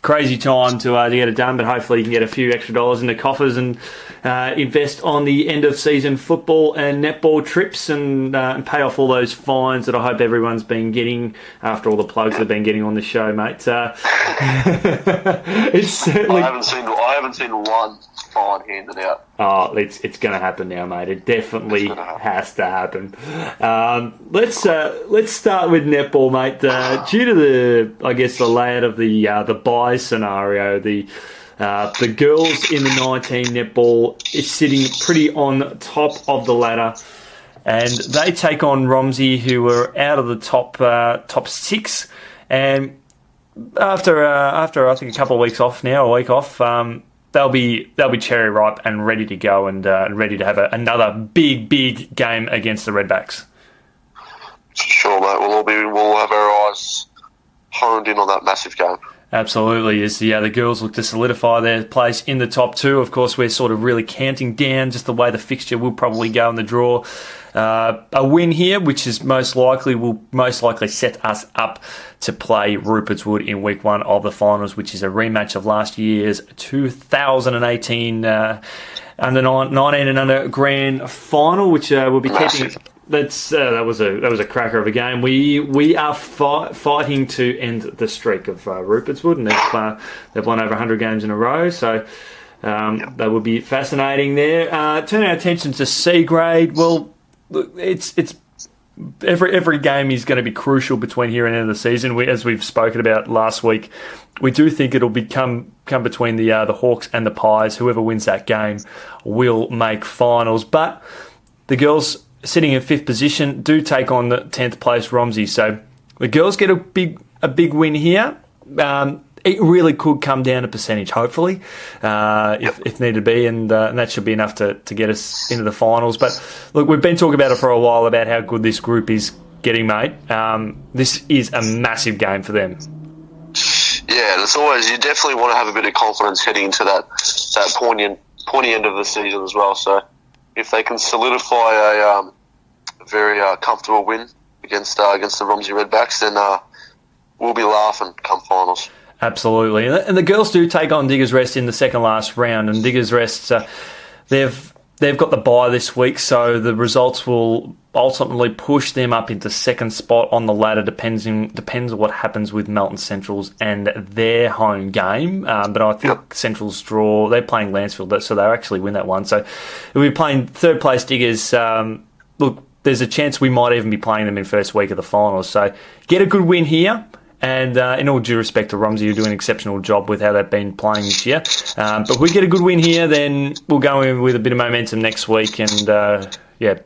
crazy time to get it done, but hopefully you can get a few extra dollars in the coffers and invest on the end of season football and netball trips and pay off all those fines that I hope everyone's been getting after all the plugs they've been getting on the show, mate. It's certainly... I haven't seen one fine handed out. Oh, it's going to happen now, mate. It definitely has to happen. Let's start with netball, mate. Due to the layout of the bye scenario, the girls in the 19 netball is sitting pretty on top of the ladder, and they take on Romsey, who are out of the top 6. And after I think a couple of weeks off now, a week off. They'll be cherry ripe and ready to go and ready to have another big game against the Redbacks. Sure, mate. We'll have our eyes honed in on that massive game. Absolutely. As the girls look to solidify their place in the top two, of course, we're sort of really counting down just the way the fixture will probably go in the draw. A win here, which is will most likely set us up to play Rupert's Wood in week 1 of the finals, which is a rematch of last year's 2018 under 19 and under grand final, which we'll be keeping. That was a cracker of a game. We are fighting to end the streak of Rupert's Wood, and they've won over 100 games in a row. So that would be fascinating there. Turn our attention to C grade. Well, it's every game is going to be crucial between here and the end of the season. As we've spoken about last week, we do think it'll come between the Hawks and the Pies. Whoever wins that game will make finals. But the girls, sitting in 5th position, do take on the 10th place Romsey. So the girls get a big win here. It really could come down to percentage, hopefully, if needed be, and that should be enough to get us into the finals. But look, we've been talking about it for a while about how good this group is getting, mate. This is a massive game for them. Yeah, it's always, you definitely want to have a bit of confidence heading into that pointy end of the season as well. So if they can solidify a very comfortable win against the Romsey Redbacks, then we'll be laughing come finals. Absolutely. And the girls do take on Diggers Rest in the second last round, and Diggers Rest, they've got the bye this week, so the results will ultimately push them up into second spot on the ladder. Depends on what happens with Melton Centrals and their home game. But I think Centrals draw. They're playing Lancefield, so they'll actually win that one. So we'll be playing third place Diggers. Look, there's a chance we might even be playing them in first week of the finals. So get a good win here. And in all due respect to Romsey, who do an exceptional job with how they've been playing this year. But if we get a good win here, then we'll go in with a bit of momentum next week and,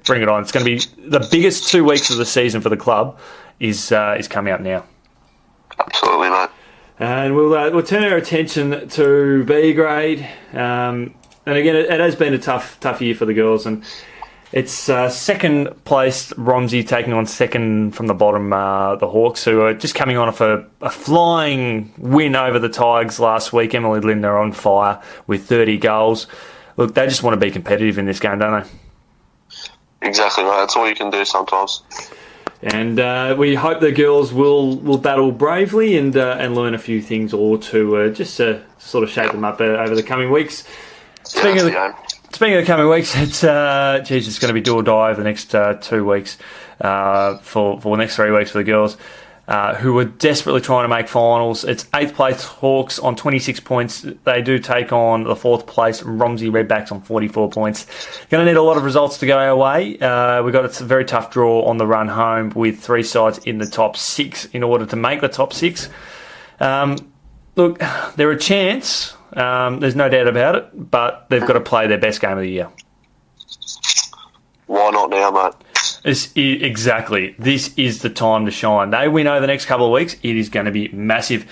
bring it on. It's going to be the biggest 2 weeks of the season for the club is coming up now. Absolutely, mate. And we'll turn our attention to B grade. And again, it has been a tough year for the girls, and it's second place Romsey taking on second from the bottom, the Hawks, who are just coming on off a flying win over the Tigers last week. Emily Lynn are on fire with 30 goals. Look, they just want to be competitive in this game, don't they? Exactly, mate. That's all you can do sometimes. And we hope the girls will battle bravely and learn a few things or two just to sort of shape them up over the coming weeks. Speaking of the coming weeks, it's going to be do or die over the next 2 weeks for the next 3 weeks for the girls, who are desperately trying to make finals. It's 8th place Hawks on 26 points. They do take on the 4th place Romsey Redbacks on 44 points. Going to need a lot of results to go our way. We've got a very tough draw on the run home with 3 sides in the top 6 in order to make the top 6. Look, they're a chance. There's no doubt about it, but they've got to play their best game of the year. Why not now, mate? Exactly. This is the time to shine. They win over the next couple of weeks. It is going to be massive.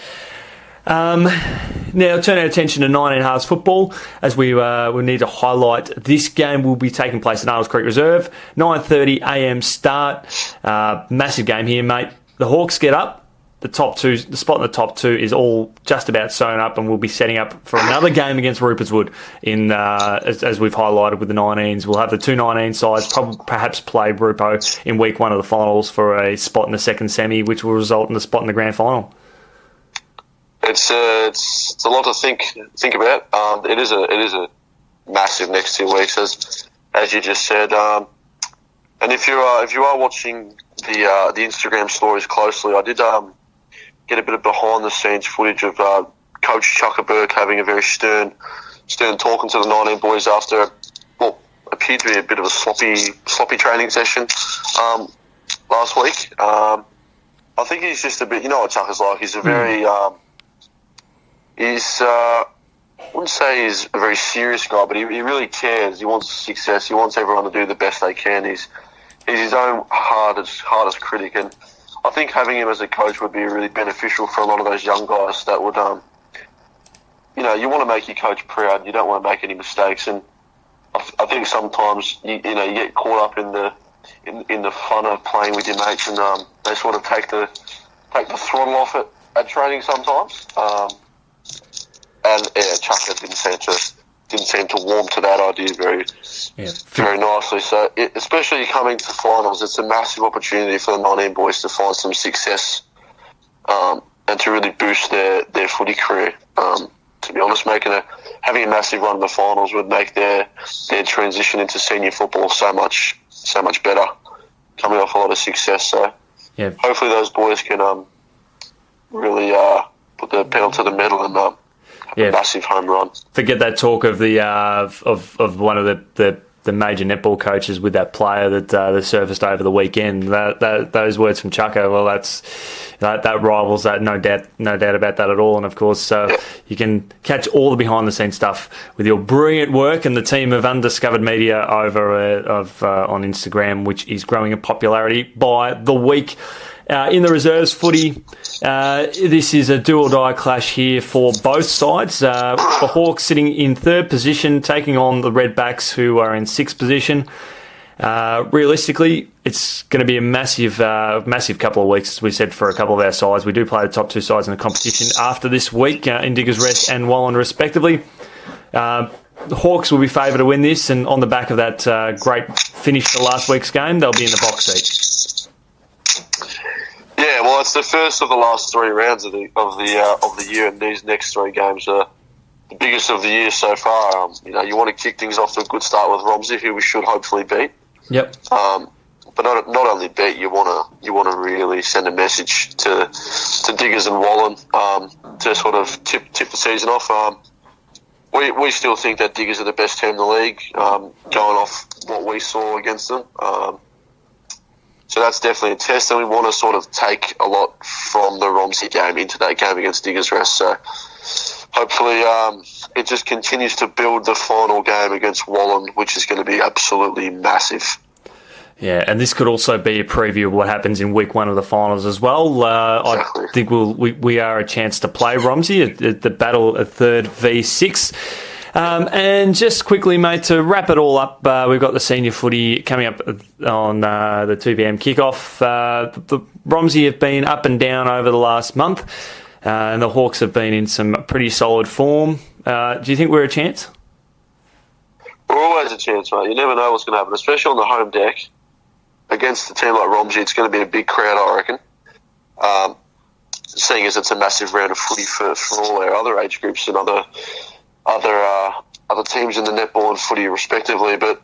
Now, turn our attention to 19 halves football, as we need to highlight this game will be taking place at Arnold's Creek Reserve. 9:30 a.m. start. Massive game here, mate. The Hawks get up. The spot in the top 2 is all just about sewn up, and we'll be setting up for another game against Rupert's Wood as we've highlighted with the 19s. We'll have the 2 19 sides perhaps play Rupo in week 1 of the finals for a spot in the second semi, which will result in the spot in the grand final. It's a lot to think about. It is a massive next 2 weeks, as you just said. And if you are watching the Instagram stories closely, I did get a bit of behind the scenes footage of Coach Chuckerberg having a very stern talking to the 19 boys after what appeared to be a bit of a sloppy training session last week. I think he's just a bit, you know what Chucker's like. He's a very I wouldn't say he's a very serious guy, but he really cares. He wants success. He wants everyone to do the best they can. He's his own hardest critic, and I think having him as a coach would be really beneficial for a lot of those young guys that would, you want to make your coach proud. You don't want to make any mistakes, and I think sometimes you get caught up in the fun of playing with your mates, and they sort of take the throttle off it. at training sometimes. And Chaka didn't seem to warm to that idea very nicely. So, especially coming to finals, it's a massive opportunity for the 19 boys to find some success and to really boost their footy career. To be honest, having a massive run in the finals would make their transition into senior football so much better. Coming off a lot of success, so hopefully those boys can really put the pedal to the metal and have a massive home run. Forget that talk of the of one of the major netball coaches with that player that surfaced over the weekend. Those words from Chucko, well, that rivals that, no doubt about that at all. And of course, you can catch all the behind the scenes stuff with your brilliant work and the team of Undiscovered Media over on Instagram, which is growing in popularity by the week. In the reserves footy, this is a do-or-die clash here for both sides. The Hawks sitting in third position, taking on the Redbacks, who are in sixth position. Realistically, it's going to be a massive couple of weeks, as we said, for a couple of our sides. We do play the top two sides in the competition after this week, in Diggers Rest and Wallen, respectively. The Hawks will be favoured to win this, and on the back of that great finish to last week's game, they'll be in the box seat. Yeah, well, it's the first of the last three rounds of the year, and these next three games are the biggest of the year so far. You want to kick things off to a good start with Romsey, who we should hopefully beat. Yep. But not only beat, you want to really send a message to Diggers and Wallen to sort of tip the season off. We still think that Diggers are the best team in the league, going off what we saw against them. So that's definitely a test, and we want to sort of take a lot from the Romsey game into that game against Diggers Rest. So hopefully it just continues to build the final game against Wallen, which is going to be absolutely massive. Yeah, and this could also be a preview of what happens in week one of the finals as well. Exactly. I think we are a chance to play Romsey at the battle of 3rd v 6. And just quickly, mate, to wrap it all up, we've got the senior footy coming up on the 2 p.m. kickoff. The Romsey have been up and down over the last month, and the Hawks have been in some pretty solid form. Do you think we're a chance? We're always a chance, mate. You never know what's going to happen, especially on the home deck. Against a team like Romsey, it's going to be a big crowd, I reckon. Seeing as it's a massive round of footy for all our other age groups and other teams in the netball and footy respectively, but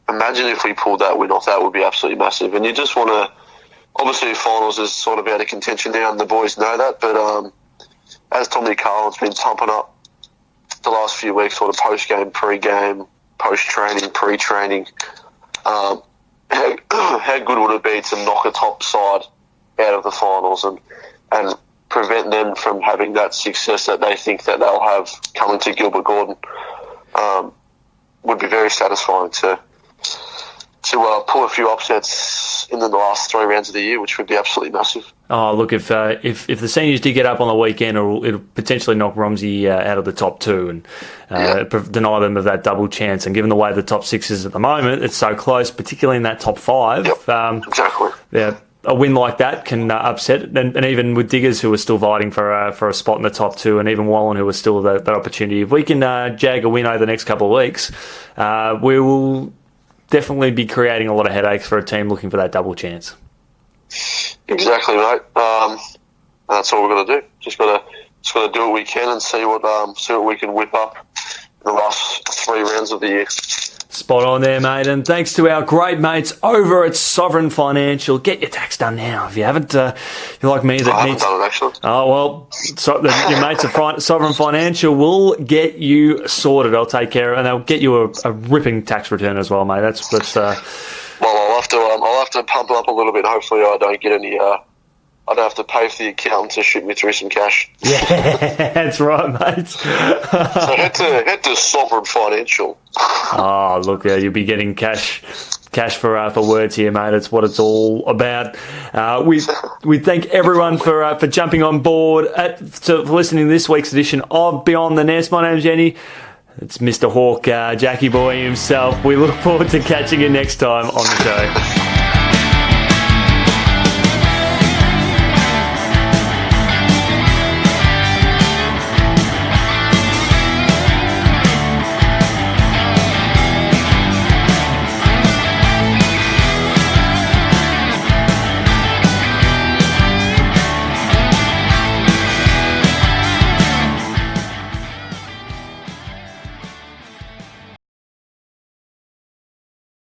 imagine if we pulled that win off. That would be absolutely massive. And you just want to, obviously finals is sort of out of contention now and the boys know that, but as Tommy Carlin's been pumping up the last few weeks, sort of post-game, pre-game, post-training, pre-training, how good would it be to knock a top side out of the finals and prevent them from having that success that they think that they'll have coming to Gilbert Gordon? Would be very satisfying to pull a few upsets in the last 3 rounds of the year, which would be absolutely massive. Oh, look, if the seniors did get up on the weekend, it'll potentially knock Romsey out of the top 2 and deny them of that double chance. And given the way the top 6 is at the moment, it's so close, particularly in that top 5. Yep, exactly. Yeah. A win like that can upset, and even with Diggers, who are still fighting for a spot in the top 2, and even Wallen, who are still that opportunity. If we can jag a win over the next couple of weeks, we will definitely be creating a lot of headaches for a team looking for that double chance. Exactly, mate. That's all we're going to do. Just got to do what we can and see what we can whip up in the last 3 rounds of the year. Spot on there, mate. And thanks to our great mates over at Sovereign Financial. Get your tax done now. If you haven't, you're like me. I haven't done it, actually. Oh, well, your mates at Sovereign Financial will get you sorted. I'll take care of it, and they'll get you a ripping tax return as well, mate. That's Well, I'll have to pump it up a little bit. Hopefully I don't get any... I don't have to pay for the accountant to shoot me through some cash. Yeah, that's right, mate. So head to Sovereign Financial. Oh, look, you'll be getting cash for words here, mate. It's what it's all about. We thank everyone for jumping on board for listening to this week's edition of Beyond the Nest. My name's Jenny. It's Mr. Hawk, Jackie Boy himself. We look forward to catching you next time on the show.